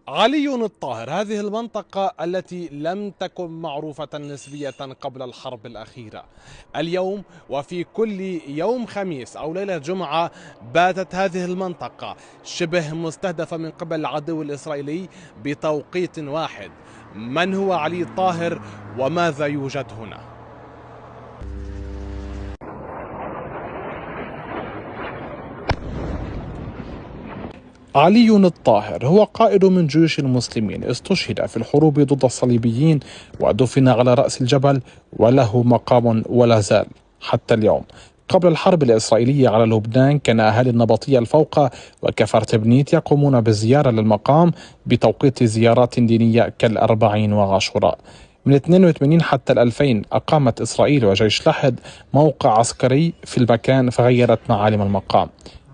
علي الطاهر، هذه المنطقة التي لم تكن معروفة نسبية قبل الحرب الأخيرة. اليوم وفي كل يوم خميس أو ليلة جمعة باتت هذه المنطقة شبه مستهدفة من قبل العدو الإسرائيلي بتوقيت واحد. من هو علي الطاهر وماذا يوجد هنا؟ علي الطاهر هو قائد من جيوش المسلمين، استشهد في الحروب ضد الصليبيين ودفن على رأس الجبل، وله مقام ولا زال حتى اليوم. قبل الحرب الإسرائيلية على لبنان كان أهالي النبطية الفوقة وكفرتبنيت يقومون بالزيارة للمقام بتوقيت زيارات دينية كالأربعين وعاشوراء. من 82 حتى 2000 أقامت إسرائيل وجيش لحد موقع عسكري في المكان فغيرت معالم المقام.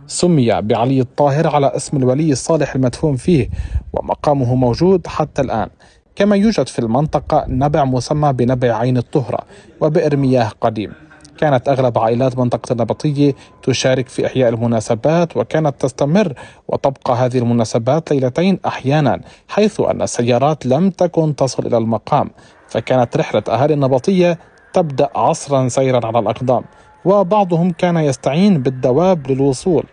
سمي بعلي الطاهر على اسم الولي الصالح المدفون فيه، ومقامه موجود حتى الآن. كما يوجد في المنطقة نبع مسمى بنبع عين الطهرة وبئر مياه قديم. كانت أغلب عائلات منطقة النبطية تشارك في إحياء المناسبات، وكانت تستمر وتبقى هذه المناسبات ليلتين أحيانا، حيث أن السيارات لم تكن تصل إلى المقام، فكانت رحلة أهالي النبطية تبدأ عصرا سيرا على الأقدام، وبعضهم كان يستعين بالدواب للوصول،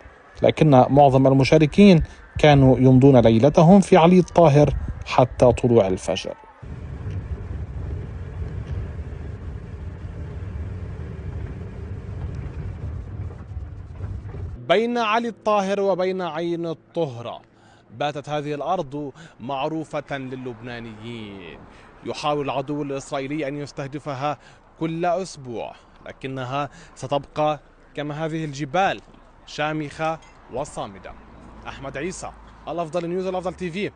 لكن معظم المشاركين كانوا يمضون ليلتهم في علي الطاهر حتى طلوع الفجر. بين علي الطاهر وبين عين الطهرة باتت هذه الأرض معروفة للبنانيين. يحاول العدو الإسرائيلي أن يستهدفها كل أسبوع، لكنها ستبقى كما هذه الجبال، شامخة وصامدة. أحمد عيسى، الأفضل نيوز، الأفضل تي في،